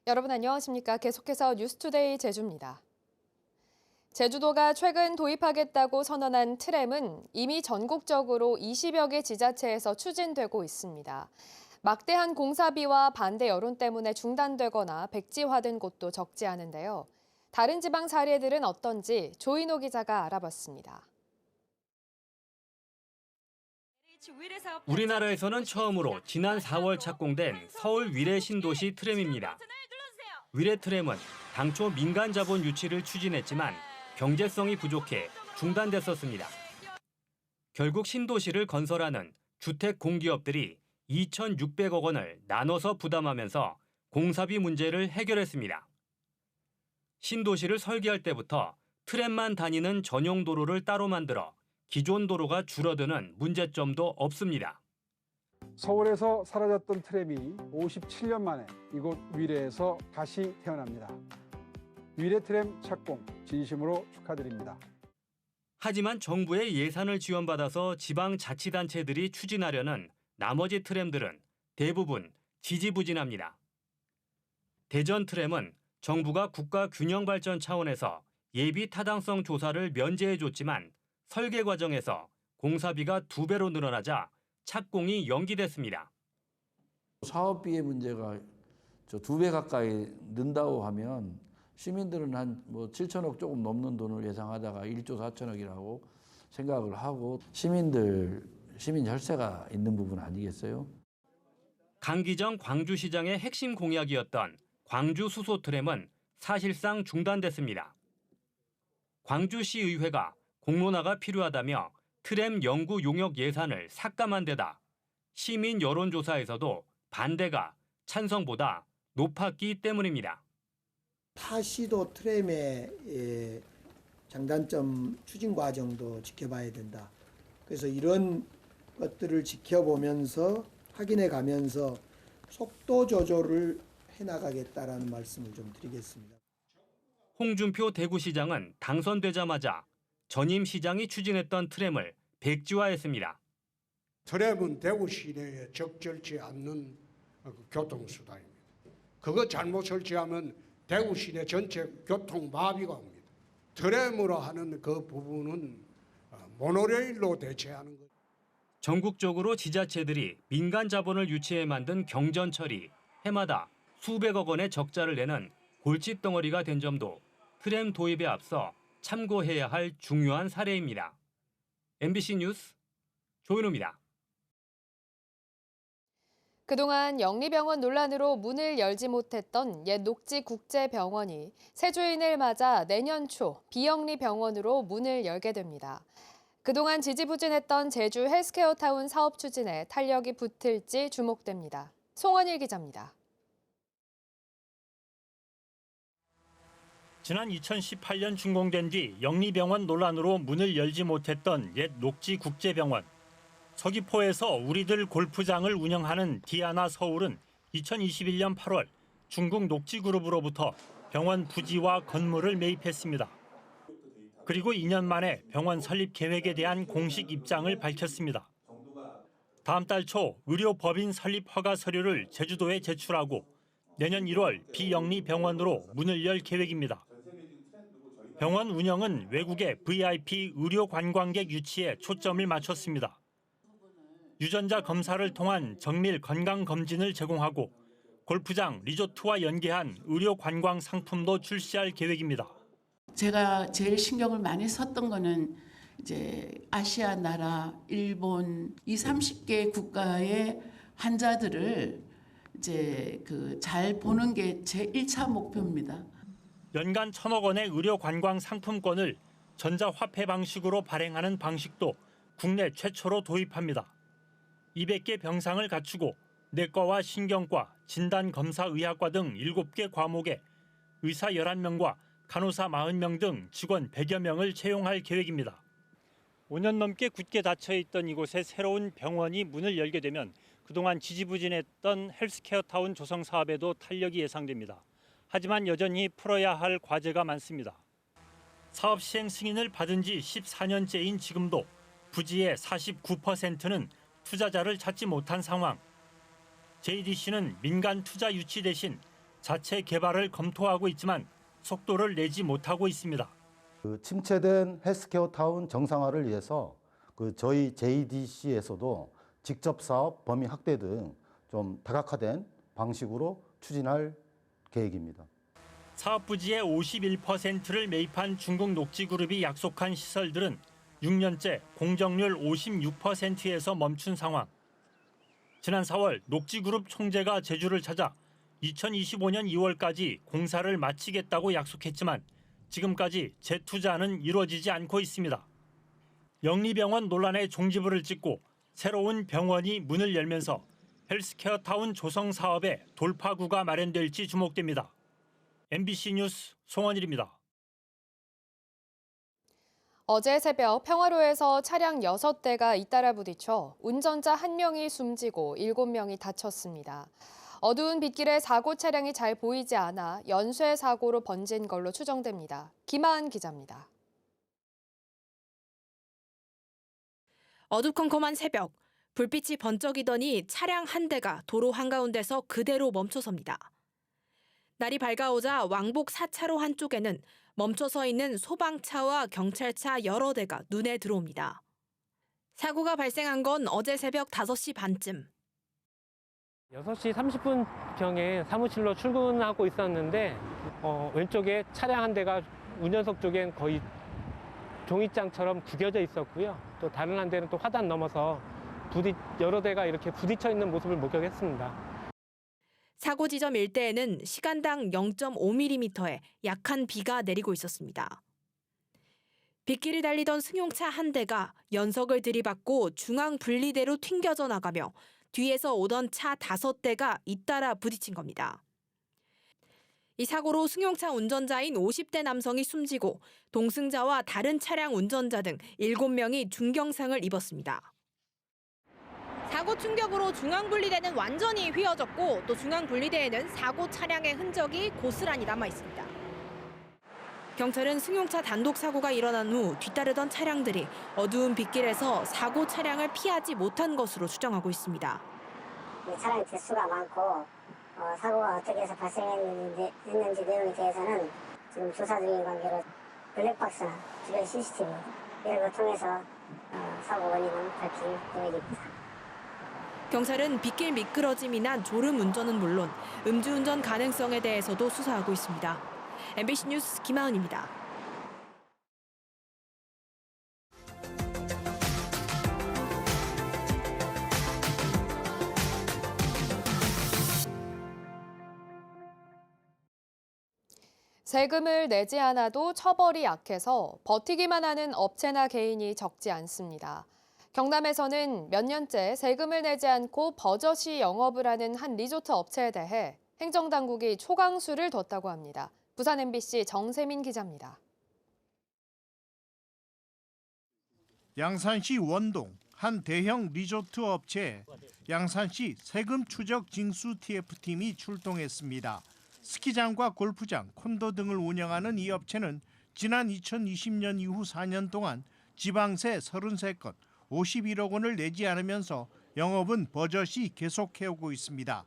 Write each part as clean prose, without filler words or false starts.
여러분 안녕하십니까? 계속해서 뉴스투데이 제주입니다. 제주도가 최근 도입하겠다고 선언한 트램은 이미 전국적으로 20여 개 지자체에서 추진되고 있습니다. 막대한 공사비와 반대 여론 때문에 중단되거나 백지화된 곳도 적지 않은데요. 다른 지방 사례들은 어떤지 조인호 기자가 알아봤습니다. 우리나라에서는 처음으로 지난 4월 착공된 서울 위례 신도시 트램입니다. 위례 트램은 당초 민간 자본 유치를 추진했지만 경제성이 부족해 중단됐었습니다. 결국 신도시를 건설하는 주택 공기업들이 2,600억 원을 나눠서 부담하면서 공사비 문제를 해결했습니다. 신도시를 설계할 때부터 트램만 다니는 전용 도로를 따로 만들어 기존 도로가 줄어드는 문제점도 없습니다. 서울에서 사라졌던 트램이 57년 만에 이곳 위례에서 다시 태어납니다. 위례 트램 착공 진심으로 축하드립니다. 하지만 정부의 예산을 지원받아서 지방자치단체들이 추진하려는 나머지 트램들은 대부분 지지부진합니다. 대전 트램은 정부가 국가균형발전 차원에서 예비 타당성 조사를 면제해줬지만 설계 과정에서 공사비가 2배로 늘어나자 착공이 연기됐습니다. 사업비의 문제가 2배 가까이 는다고 하면 시민들은 한 7천억 조금 넘는 돈을 예상하다가 1조 4천억이라고 생각을 하고 시민 혈세가 있는 부분 아니겠어요? 강기정 광주시장의 핵심 공약이었던 광주 수소 트램은 사실상 중단됐습니다. 광주시의회가 공론화가 필요하다며 트램 연구 용역 예산을 삭감한 데다 시민 여론조사에서도 반대가 찬성보다 높았기 때문입니다. 타시도 트램의 장단점 추진 과정도 지켜봐야 된다. 그래서 이런 것들을 지켜보면서 확인해 가면서 속도 조절을 해나가겠다라는 말씀을 좀 드리겠습니다. 홍준표 대구시장은 당선되자마자 전임 시장이 추진했던 트램을 백지화했습니다. 트램은 대구 시내에 적절치 않는 교통수단입니다. 그거 잘못 설치하면 대구 시내 전체 교통 마비가 옵니다. 트램으로 하는 그 부분은 모노레일로 대체하는 것. 전국적으로 지자체들이 민간 자본을 유치해 만든 경전철이 해마다 수백억 원의 적자를 내는 골칫덩어리가 된 점도 트램 도입에 앞서 참고해야 할 중요한 사례입니다. MBC 뉴스 조인호입니다. 그동안 영리병원 논란으로 문을 열지 못했던 옛 녹지국제병원이 새 주인을 맞아 내년 초 비영리병원으로 문을 열게 됩니다. 그동안 지지부진했던 제주 헬스케어타운 사업 추진에 탄력이 붙을지 주목됩니다. 송원일 기자입니다. 지난 2018년 준공된 뒤 영리병원 논란으로 문을 열지 못했던 옛 녹지국제병원. 서귀포에서 우리들 골프장을 운영하는 디아나 서울은 2021년 8월 중국 녹지그룹으로부터 병원 부지와 건물을 매입했습니다. 그리고 2년 만에 병원 설립 계획에 대한 공식 입장을 밝혔습니다. 다음 달 초 의료법인 설립 허가 서류를 제주도에 제출하고 내년 1월 비영리 병원으로 문을 열 계획입니다. 병원 운영은 외국의 VIP 의료 관광객 유치에 초점을 맞췄습니다. 유전자 검사를 통한 정밀 건강 검진을 제공하고 골프장, 리조트와 연계한 의료 관광 상품도 출시할 계획입니다. 제가 제일 신경을 많이 썼던 거는 이제 아시아 나라, 일본, 30개 국가의 환자들을 이제 잘 보는 게 제 1차 목표입니다. 연간 1,000억 원의 의료 관광 상품권을 전자화폐 방식으로 발행하는 방식도 국내 최초로 도입합니다. 200개 병상을 갖추고 내과와 신경과, 진단검사의학과 등 7개 과목에 의사 11명과 간호사 40명 등 직원 100여 명을 채용할 계획입니다. 5년 넘게 굳게 닫혀있던 이곳에 새로운 병원이 문을 열게 되면 그동안 지지부진했던 헬스케어타운 조성 사업에도 탄력이 예상됩니다. 하지만 여전히 풀어야 할 과제가 많습니다. 사업 시행 승인을 받은 지 14년째인 지금도 부지의 49%는 투자자를 찾지 못한 상황. JDC는 민간 투자 유치 대신 자체 개발을 검토하고 있지만 속도를 내지 못하고 있습니다. 침체된 헬스케어 타운 정상화를 위해서 저희 JDC에서도 직접 사업 범위 확대 등 좀 다각화된 방식으로 추진할 계획입니다. 사업 부지의 51%를 매입한 중국 녹지그룹이 약속한 시설들은 6년째 공정률 56%에서 멈춘 상황. 지난 4월 녹지그룹 총재가 제주를 찾아 2025년 2월까지 공사를 마치겠다고 약속했지만 지금까지 재투자는 이루어지지 않고 있습니다. 영리병원 논란의 종지부를 찍고 새로운 병원이 문을 열면서 헬스케어 타운 조성 사업에 돌파구가 마련될지 주목됩니다. MBC 뉴스 송원일입니다. 어제 새벽 평화로에서 차량 6대가 잇따라 부딪혀 운전자 1명이 숨지고 7명이 다쳤습니다. 어두운 빗길에 사고 차량이 잘 보이지 않아 연쇄 사고로 번진 걸로 추정됩니다. 김하은 기자입니다. 어두컴컴한 새벽, 불빛이 번쩍이더니 차량 한 대가 도로 한가운데서 그대로 멈춰섭니다. 날이 밝아오자 왕복 4차로 한쪽에는 멈춰서 있는 소방차와 경찰차 여러 대가 눈에 들어옵니다. 사고가 발생한 건 어제 새벽 5시 반쯤. 6시 30분경에 사무실로 출근하고 있었는데 왼쪽에 차량 한 대가 운전석 쪽엔 거의 종이장처럼 구겨져 있었고요. 또 다른 한 대는 또 화단 넘어서 여러 대가 이렇게 부딪혀 있는 모습을 목격했습니다. 사고 지점 일대에는 시간당 0.5mm의 약한 비가 내리고 있었습니다. 빗길을 달리던 승용차 한 대가 연석을 들이받고 중앙 분리대로 튕겨져 나가며 뒤에서 오던 차 5대가 잇따라 부딪힌 겁니다. 이 사고로 승용차 운전자인 50대 남성이 숨지고 동승자와 다른 차량 운전자 등 7명이 중경상을 입었습니다. 사고 충격으로 중앙분리대는 완전히 휘어졌고 또 중앙분리대에는 사고 차량의 흔적이 고스란히 남아 있습니다. 경찰은 승용차 단독 사고가 일어난 후 뒤따르던 차량들이 어두운 빗길에서 사고 차량을 피하지 못한 것으로 추정하고 있습니다. 차량 대수가 많고 사고가 어떻게 해서 발생했는지 내용에 대해서는 지금 조사 중인 관계로 블랙박스나 주변 CCTV 이런 걸 통해서 사고 원인을 밝힐 계획입니다. 경찰은 빗길 미끄러짐이나 졸음 운전은 물론 음주운전 가능성에 대해서도 수사하고 있습니다. MBC 뉴스 김하은입니다. 세금을 내지 않아도 처벌이 약해서 버티기만 하는 업체나 개인이 적지 않습니다. 경남에서는 몇 년째 세금을 내지 않고 버젓이 영업을 하는 한 리조트 업체에 대해 행정당국이 초강수를 뒀다고 합니다. 부산 MBC 정세민 기자입니다. 양산시 원동 한 대형 리조트 업체에 양산시 세금 추적 징수 TF팀이 출동했습니다. 스키장과 골프장, 콘도 등을 운영하는 이 업체는 지난 2020년 이후 4년 동안 지방세 33건, 51억 원을 내지 않으면서 영업은 버젓이 계속해오고 있습니다.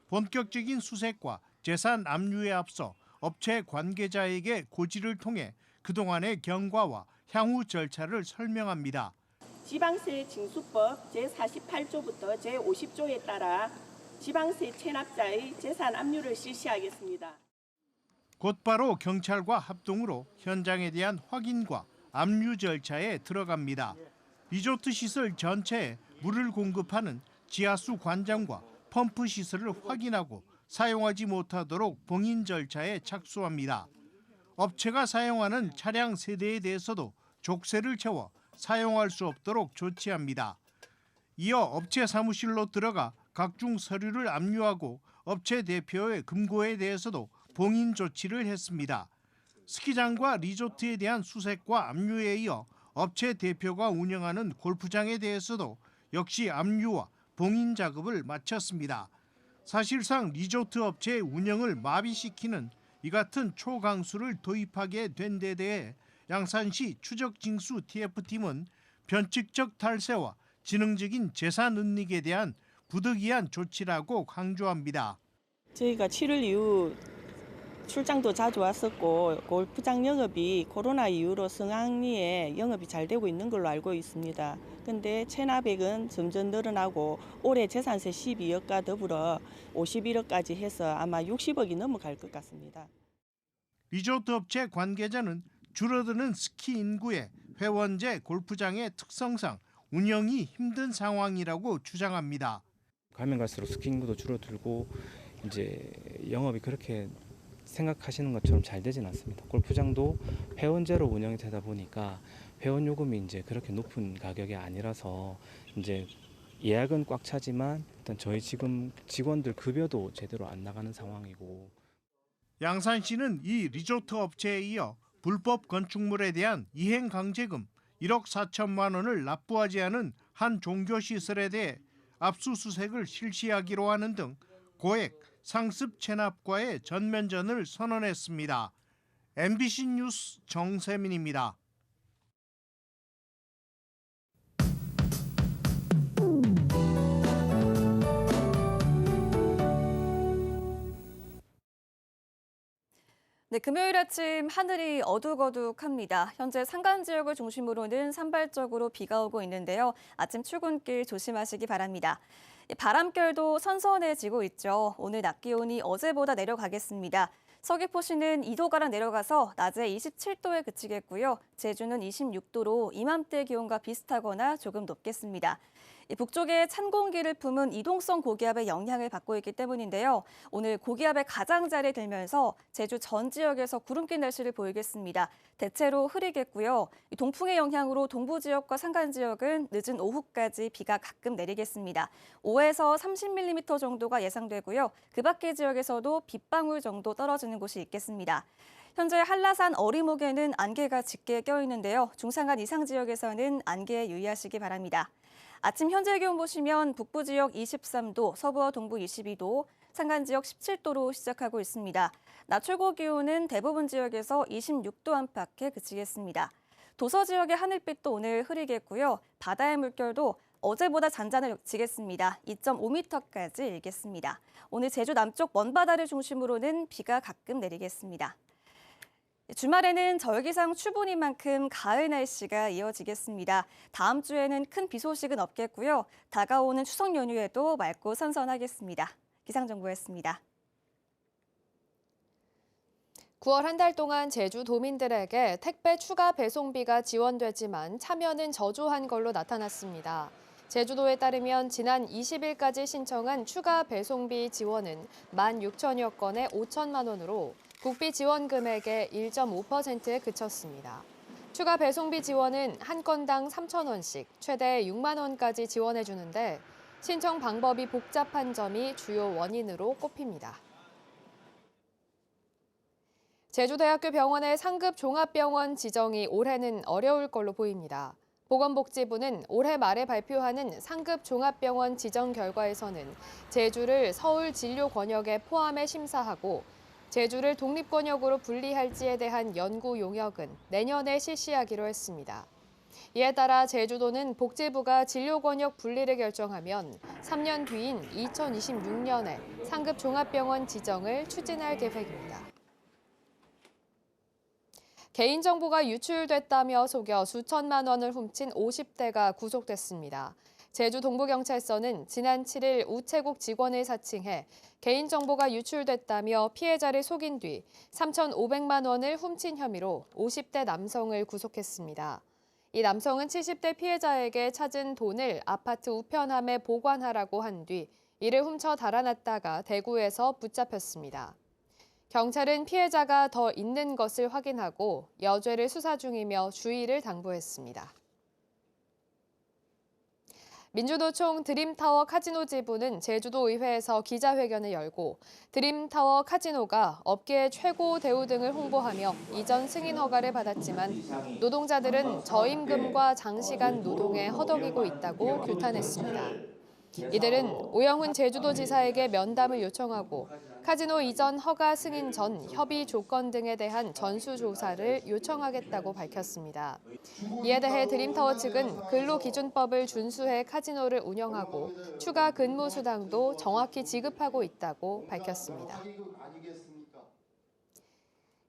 본격적인 수색과 재산 압류에 앞서 업체 관계자에게 고지를 통해 그동안의 경과와 향후 절차를 설명합니다. 지방세 징수법 제48조부터 제50조에 따라 지방세 체납자의 재산 압류를 실시하겠습니다. 곧바로 경찰과 합동으로 현장에 대한 확인과 압류 절차에 들어갑니다. 리조트 시설 전체에 물을 공급하는 지하수 관장과 펌프 시설을 확인하고 사용하지 못하도록 봉인 절차에 착수합니다. 업체가 사용하는 차량 세대에 대해서도 족쇄를 채워 사용할 수 없도록 조치합니다. 이어 업체 사무실로 들어가 각종 서류를 압류하고 업체 대표의 금고에 대해서도 봉인 조치를 했습니다. 스키장과 리조트에 대한 수색과 압류에 이어 업체 대표가 운영하는 골프장에 대해서도 역시 압류와 봉인 작업을 마쳤습니다. 사실상 리조트 업체의 운영을 마비시키는 이 같은 초강수를 도입하게 된 데 대해 양산시 추적징수 TF팀은 변칙적 탈세와 지능적인 재산 은닉에 대한 부득이한 조치라고 강조합니다. 저희가 7월 이후 출장도 자주 왔었고 골프장 영업이 코로나 이후로 성황리에 영업이 잘 되고 있는 걸로 알고 있습니다. 근데 체납액은 점점 늘어나고 올해 재산세 12억과 더불어 51억까지 해서 아마 60억이 넘어갈 것 같습니다. 리조트 업체 관계자는 줄어드는 스키 인구에 회원제 골프장의 특성상 운영이 힘든 상황이라고 주장합니다. 가면 갈수록 스키 인구도 줄어들고 이제 영업이 그렇게 생각하시는 것처럼 잘 되진 않습니다. 골프장도 회원제로 운영이 되다 보니까 회원 요금이 이제 그렇게 높은 가격이 아니라서 이제 예약은 꽉 차지만 일단 저희 지금 직원들 급여도 제대로 안 나가는 상황이고. 양산시는 이 리조트 업체에 이어 불법 건축물에 대한 이행 강제금 1억 4천만 원을 납부하지 않은 한 종교시설에 대해 압수수색을 실시하기로 하는 등 고액 상습 체납과의 전면전을 선언했습니다. MBC 뉴스 정세민입니다. 네, 금요일 아침 하늘이 어둑어둑합니다. 현재 산간 지역을 중심으로는 산발적으로 비가 오고 있는데요. 아침 출근길 조심하시기 바랍니다. 바람결도 선선해지고 있죠. 오늘 낮 기온이 어제보다 내려가겠습니다. 서귀포시는 2도가량 내려가서 낮에 27도에 그치겠고요. 제주는 26도로 이맘때 기온과 비슷하거나 조금 높겠습니다. 북쪽에 찬 공기를 품은 이동성 고기압의 영향을 받고 있기 때문인데요. 오늘 고기압의 가장자리에 들면서 제주 전 지역에서 구름 낀 날씨를 보이겠습니다. 대체로 흐리겠고요. 동풍의 영향으로 동부 지역과 산간 지역은 늦은 오후까지 비가 가끔 내리겠습니다. 5에서 30mm 정도가 예상되고요. 그 밖의 지역에서도 빗방울 정도 떨어지는 곳이 있겠습니다. 현재 한라산 어리목에는 안개가 짙게 껴있는데요. 중산간 이상 지역에서는 안개에 유의하시기 바랍니다. 아침 현재 기온 보시면 북부 지역 23도, 서부와 동부 22도, 산간 지역 17도로 시작하고 있습니다. 낮 최고 기온은 대부분 지역에서 26도 안팎에 그치겠습니다. 도서 지역의 하늘빛도 오늘 흐리겠고요. 바다의 물결도 어제보다 잔잔해지겠습니다. 2.5m까지 일겠습니다. 오늘 제주 남쪽 먼바다를 중심으로는 비가 가끔 내리겠습니다. 주말에는 절기상 추분인 만큼 가을 날씨가 이어지겠습니다. 다음 주에는 큰 비 소식은 없겠고요. 다가오는 추석 연휴에도 맑고 선선하겠습니다. 기상정보였습니다. 9월 한 달 동안 제주 도민들에게 택배 추가 배송비가 지원되지만 참여는 저조한 걸로 나타났습니다. 제주도에 따르면 지난 20일까지 신청한 추가 배송비 지원은 16,000여 건에 5천만 원으로 국비 지원 금액의 1.5%에 그쳤습니다. 추가 배송비 지원은 한 건당 3,000원씩 최대 6만 원까지 지원해 주는데 신청 방법이 복잡한 점이 주요 원인으로 꼽힙니다. 제주대학교 병원의 상급 종합병원 지정이 올해는 어려울 걸로 보입니다. 보건복지부는 올해 말에 발표하는 상급 종합병원 지정 결과에서는 제주를 서울 진료 권역에 포함해 심사하고 제주를 독립권역으로 분리할지에 대한 연구 용역은 내년에 실시하기로 했습니다. 이에 따라 제주도는 복지부가 진료권역 분리를 결정하면 3년 뒤인 2026년에 상급 종합병원 지정을 추진할 계획입니다. 개인정보가 유출됐다며 속여 수천만 원을 훔친 50대가 구속됐습니다. 제주 동부경찰서는 지난 7일 우체국 직원을 사칭해 개인정보가 유출됐다며 피해자를 속인 뒤 3,500만 원을 훔친 혐의로 50대 남성을 구속했습니다. 이 남성은 70대 피해자에게 찾은 돈을 아파트 우편함에 보관하라고 한 뒤 이를 훔쳐 달아났다가 대구에서 붙잡혔습니다. 경찰은 피해자가 더 있는 것을 확인하고 여죄를 수사 중이며 주의를 당부했습니다. 민주노총 드림타워 카지노 지부는 제주도의회에서 기자회견을 열고 드림타워 카지노가 업계 최고 대우 등을 홍보하며 이전 승인 허가를 받았지만 노동자들은 저임금과 장시간 노동에 허덕이고 있다고 규탄했습니다. 이들은 오영훈 제주도지사에게 면담을 요청하고 카지노 이전 허가 승인 전 협의 조건 등에 대한 전수조사를 요청하겠다고 밝혔습니다. 이에 대해 드림타워 측은 근로기준법을 준수해 카지노를 운영하고 추가 근무 수당도 정확히 지급하고 있다고 밝혔습니다.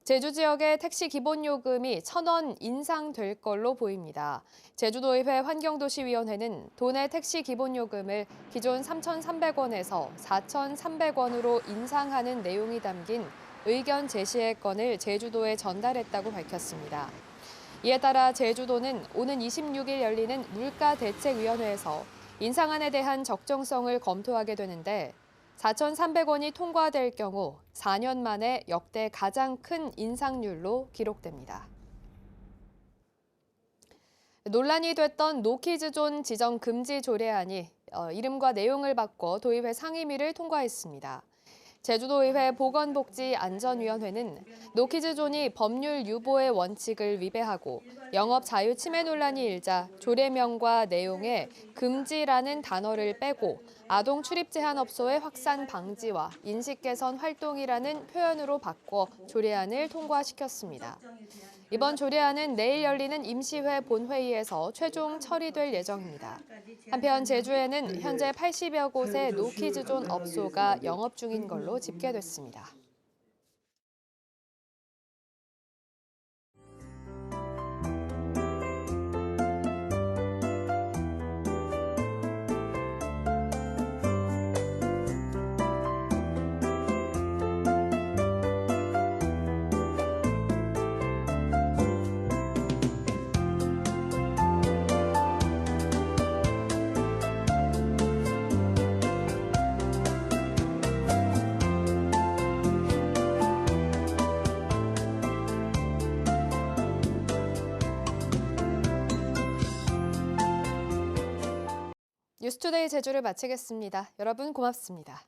제주 지역의 택시 기본요금이 1,000원 인상될 걸로 보입니다. 제주도의회 환경도시위원회는 도내 택시 기본요금을 기존 3,300원에서 4,300원으로 인상하는 내용이 담긴 의견 제시의 건을 제주도에 전달했다고 밝혔습니다. 이에 따라 제주도는 오는 26일 열리는 물가대책위원회에서 인상안에 대한 적정성을 검토하게 되는데 4,300원이 통과될 경우 4년 만에 역대 가장 큰 인상률로 기록됩니다. 논란이 됐던 노키즈존 지정 금지 조례안이 이름과 내용을 바꿔 도의회 상임위를 통과했습니다. 제주도의회 보건복지안전위원회는 노키즈존이 법률 유보의 원칙을 위배하고 영업 자유 침해 논란이 일자 조례명과 내용에 금지라는 단어를 빼고 아동 출입 제한 업소의 확산 방지와 인식 개선 활동이라는 표현으로 바꿔 조례안을 통과시켰습니다. 이번 조례안은 내일 열리는 임시회 본회의에서 최종 처리될 예정입니다. 한편 제주에는 현재 80여 곳의 노키즈존 업소가 영업 중인 걸로 집계됐습니다. 뉴스투데이 제주를 마치겠습니다. 여러분 고맙습니다.